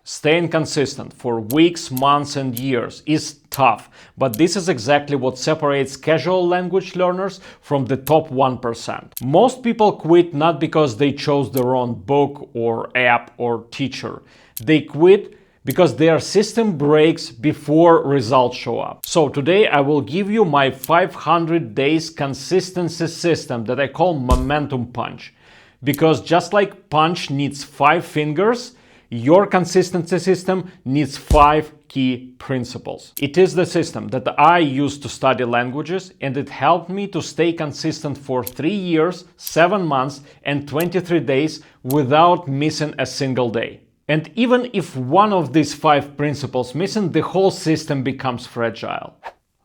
Staying consistent for weeks, months, and years is tough, but this is exactly what separates casual language learners from the top 1%. Most people quit not because they chose the wrong book or app or teacher. They quit because their system breaks before results show up. So today I will give you my 500 days consistency system that I call momentum punch. Because just like punch needs 5 fingers, your consistency system needs 5 key principles. It is the system that I used to study languages, and it helped me to stay consistent for 3 years, 7 months, and 23 days without missing a single day. And even if one of these 5 principles missing, the whole system becomes fragile.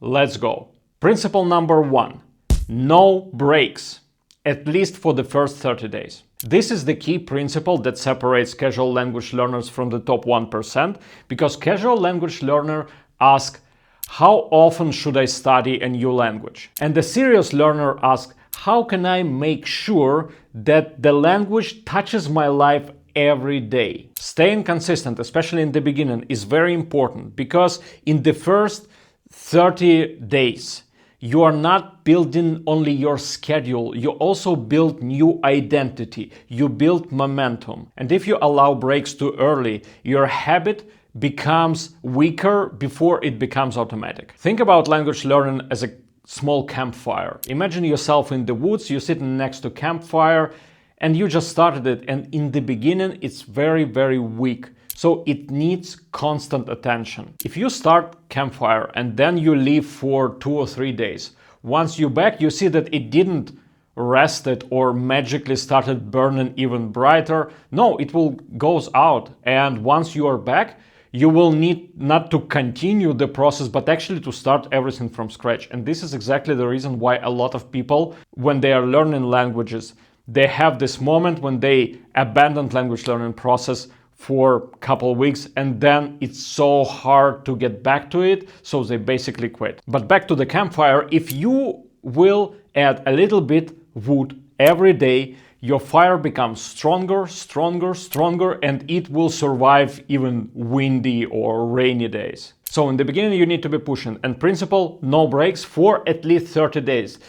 Let's go. Principle number 1: no breaks, at least for the first 30 days. This is the key principle that separates casual language learners from the top 1%, because casual language learner ask, how often should I study a new language? And the serious learner asks, how can I make sure that the language touches my life every day? Staying consistent, especially in the beginning, is very important, because in the first 30 days, you are not building only your schedule, you also build new identity, you build momentum. And if you allow breaks too early, your habit becomes weaker before it becomes automatic. Think about language learning as a small campfire. Imagine yourself in the woods, you're sitting next to a campfire, and you just started it, and in the beginning it's very, very weak. So it needs constant attention. If you start campfire and then you leave for 2 or 3 days, once you're back, you see that it didn't rest it or magically started burning even brighter. No, it will goes out. And once you are back, you will need not to continue the process, but actually to start everything from scratch. And this is exactly the reason why a lot of people, when they are learning languages, they have this moment when they abandon language learning process for a couple of weeks, and then it's so hard to get back to it, so they basically quit. But back to the campfire, if you will add a little bit wood every day, your fire becomes stronger, stronger, stronger, and it will survive even windy or rainy days. So in the beginning you need to be pushing, and principle, no breaks for at least 30 days.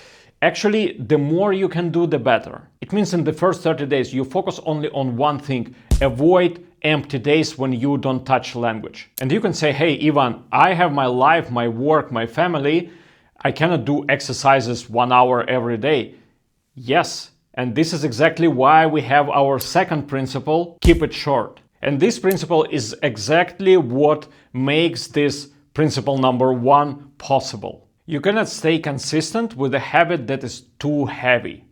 Actually, the more you can do, the better. It means in the first 30 days you focus only on one thing: avoid empty days when you don't touch language. And you can say, hey, Ivan, I have my life, my work, my family. I cannot do exercises 1 hour every day. Yes, and this is exactly why we have our second principle, keep it short. And this principle is exactly what makes this principle number 1 possible. You cannot stay consistent with a habit that is too heavy.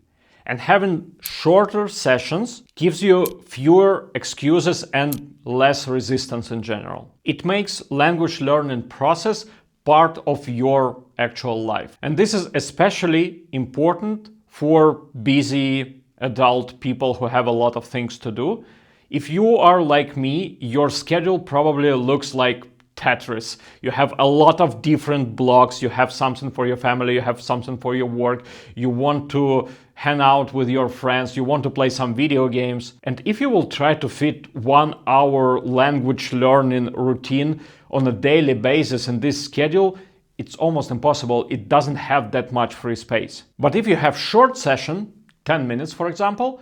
And having shorter sessions gives you fewer excuses and less resistance in general. It makes language learning process part of your actual life. And this is especially important for busy adult people who have a lot of things to do. If you are like me, your schedule probably looks like Tetris. You have a lot of different blocks. You have something for your family, you have something for your work, you want to hang out with your friends, you want to play some video games. And if you will try to fit 1 hour language learning routine on a daily basis in this schedule, it's almost impossible. It doesn't have that much free space. But if you have short session, 10 minutes for example,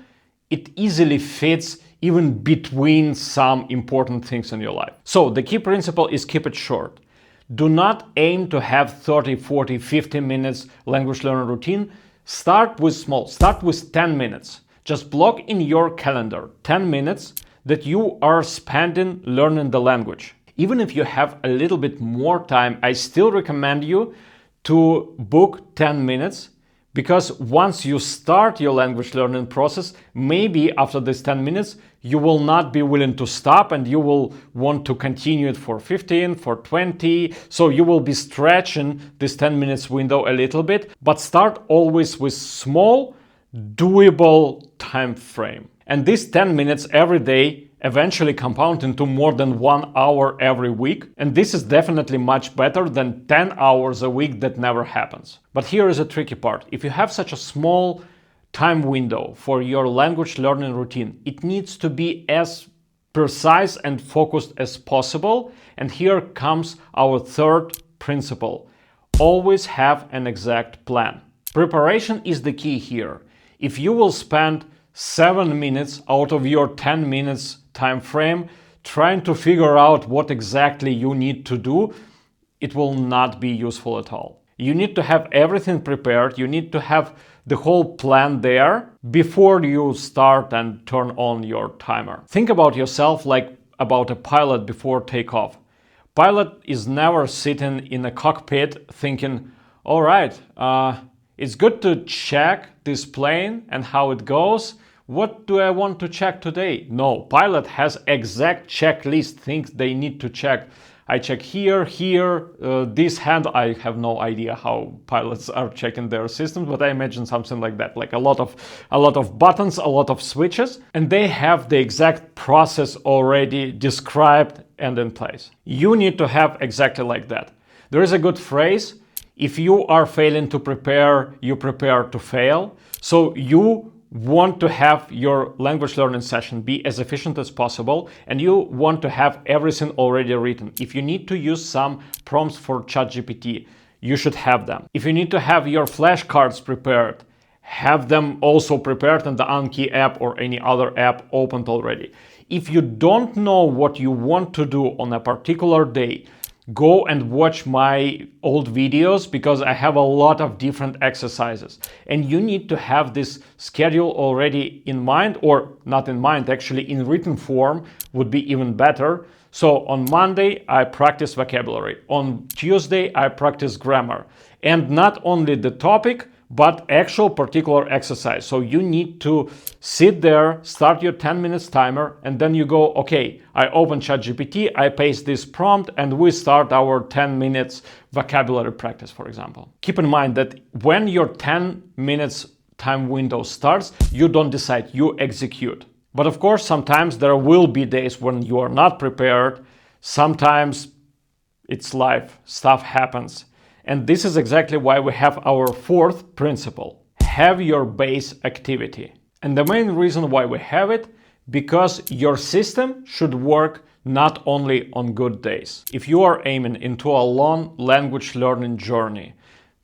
it easily fits even between some important things in your life. So the key principle is keep it short. Do not aim to have 30, 40, 50 minutes language learning routine. Start with small, start with 10 minutes. Just block in your calendar 10 minutes that you are spending learning the language. Even if you have a little bit more time, I still recommend you to book 10 minutes, because once you start your language learning process, maybe after this 10 minutes, you will not be willing to stop and you will want to continue it for 15, for 20. So you will be stretching this 10 minutes window a little bit, but start always with small, doable time frame. And this 10 minutes every day eventually compound into more than 1 hour every week. And this is definitely much better than 10 hours a week that never happens. But here is a tricky part. If you have such a small time window for your language learning routine, it needs to be as precise and focused as possible. And here comes our third principle. Always have an exact plan. Preparation is the key here. If you will spend 7 minutes out of your 10 minutes time frame trying to figure out what exactly you need to do, it will not be useful at all. You need to have everything prepared. You need to have the whole plan there before you start and turn on your timer. Think about yourself like about a pilot before takeoff. Pilot is never sitting in a cockpit thinking, all right, it's good to check this plane and how it goes. What do I want to check today? No, pilot has exact checklist things they need to check. I check here, this hand. I have no idea how pilots are checking their systems, but I imagine something like that, like a lot of buttons, a lot of switches, and they have the exact process already described and in place. You need to have exactly like that. There is a good phrase, if you are failing to prepare, you prepare to fail. So you want to have your language learning session be as efficient as possible, and you want to have everything already written. If you need to use some prompts for ChatGPT, you should have them. If you need to have your flashcards prepared, have them also prepared in the Anki app or any other app opened already. If you don't know what you want to do on a particular day, go and watch my old videos because I have a lot of different exercises. And you need to have this schedule already in mind, or not in mind, actually in written form would be even better. So on Monday, I practice vocabulary. On Tuesday, I practice grammar. And not only the topic, but actual particular exercise. So you need to sit there, start your 10 minutes timer, and then you go, okay, I open ChatGPT, I paste this prompt, and we start our 10 minutes vocabulary practice, for example. Keep in mind that when your 10 minutes time window starts, you don't decide, you execute. But of course, sometimes there will be days when you are not prepared. Sometimes it's life, stuff happens. And this is exactly why we have our fourth principle. Have your base activity. And the main reason why we have it, because your system should work not only on good days. If you are aiming into a long language learning journey,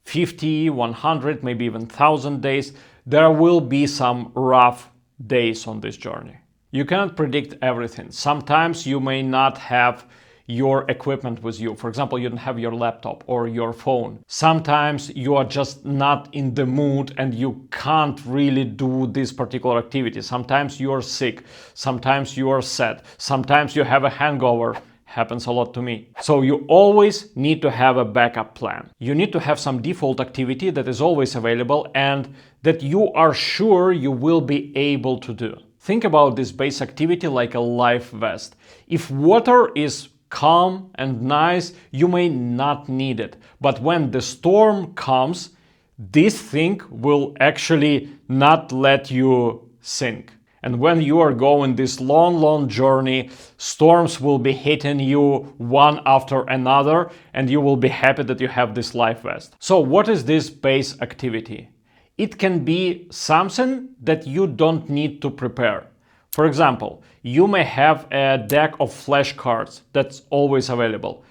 50, 100, maybe even 1,000 days, there will be some rough days on this journey. You cannot predict everything. Sometimes you may not have your equipment with you. For example, you don't have your laptop or your phone. Sometimes you are just not in the mood and you can't really do this particular activity. Sometimes you are sick. Sometimes you are sad. Sometimes you have a hangover. Happens a lot to me. So you always need to have a backup plan. You need to have some default activity that is always available and that you are sure you will be able to do. Think about this base activity like a life vest. If water is calm and nice, you may not need it. But when the storm comes, this thing will actually not let you sink. And when you are going this long journey, storms will be hitting you one after another, and you will be happy that you have this life vest. So what is this base activity? It can be something that you don't need to prepare. For example, you may have a deck of flashcards that's always available.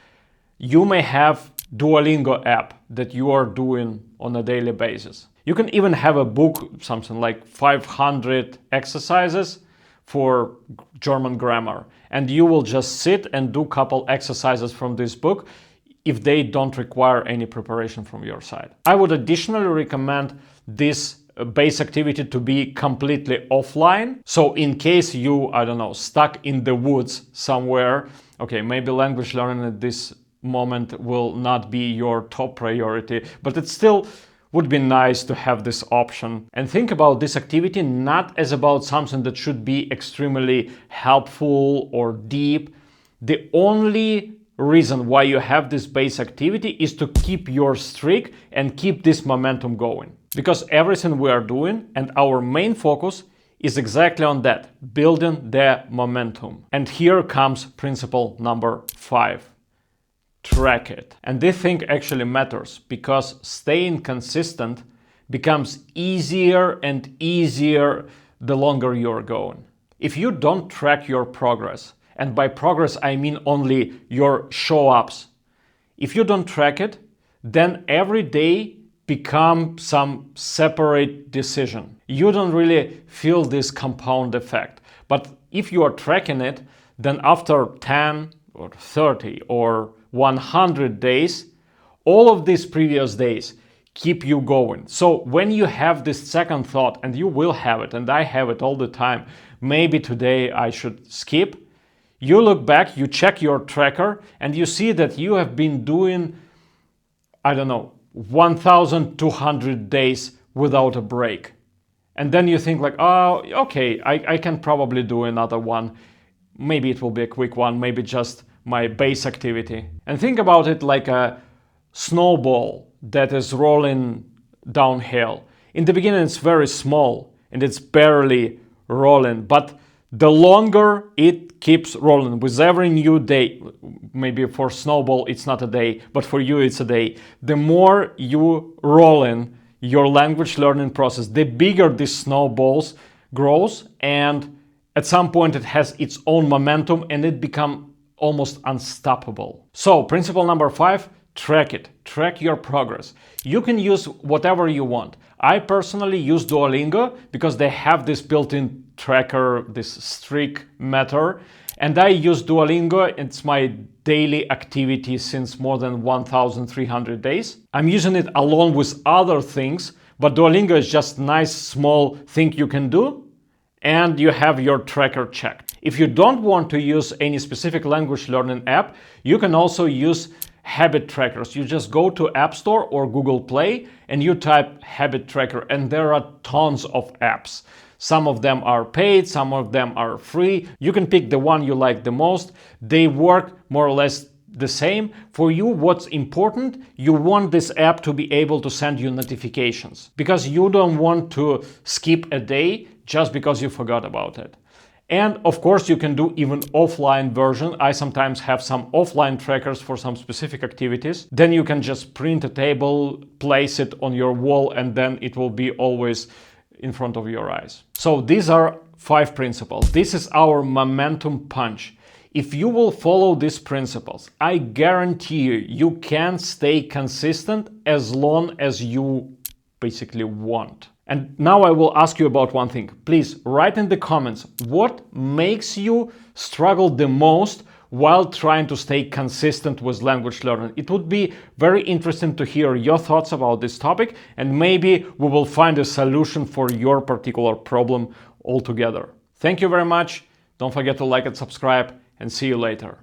You may have Duolingo app that you are doing on a daily basis. You can even have a book, something like 500 exercises for German grammar. And you will just sit and do a couple exercises from this book if they don't require any preparation from your side. I would additionally recommend this base activity to be completely offline. So in case you, stuck in the woods somewhere, okay, maybe language learning at this moment will not be your top priority, but it still would be nice to have this option. And think about this activity not as about something that should be extremely helpful or deep. The only reason why you have this base activity is to keep your streak and keep this momentum going. Because everything we are doing and our main focus is exactly on that, building the momentum. And here comes principle number 5. Track it. And this thing actually matters because staying consistent becomes easier and easier the longer you're going. If you don't track your progress, and by progress I mean only your show-ups, if you don't track it, then every day becomes some separate decision. You don't really feel this compound effect. But if you are tracking it, then after 10 or 30 or 100 days, all of these previous days keep you going. So when you have this second thought, and you will have it, and I have it all the time, maybe today I should skip, you look back, you check your tracker, and you see that you have been doing, I don't know, 1,200 days without a break. And then you think like, oh, okay, I can probably do another one. Maybe it will be a quick one, maybe just my base activity. And think about it like a snowball that is rolling downhill. In the beginning, it's very small and it's barely rolling, but the longer it keeps rolling with every new day, maybe for snowball it's not a day, but for you it's a day, the more you roll in your language learning process, the bigger this snowballs grows, and at some point it has its own momentum and it becomes almost unstoppable. So principle number 5, track it. Track your progress. You can use whatever you want. I personally use Duolingo because they have this built-in tracker, this streak meter, and I use Duolingo. It's my daily activity since more than 1,300 days. I'm using it along with other things, but Duolingo is just a nice small thing you can do, and you have your tracker checked. If you don't want to use any specific language learning app, you can also use habit trackers. You just go to App Store or Google Play and you type habit tracker, and there are tons of apps. Some of them are paid, some of them are free. You can pick the one you like the most. They work more or less the same. For you, what's important, you want this app to be able to send you notifications because you don't want to skip a day just because you forgot about it. And of course, you can do even offline version. I sometimes have some offline trackers for some specific activities. Then you can just print a table, place it on your wall, and then it will be always in front of your eyes. So these are 5 principles. This is our momentum punch. If you will follow these principles, I guarantee you can stay consistent as long as you basically want. And now I will ask you about one thing. Please write in the comments what makes you struggle the most while trying to stay consistent with language learning. It would be very interesting to hear your thoughts about this topic, and maybe we will find a solution for your particular problem altogether. Thank you very much. Don't forget to like and subscribe, and see you later.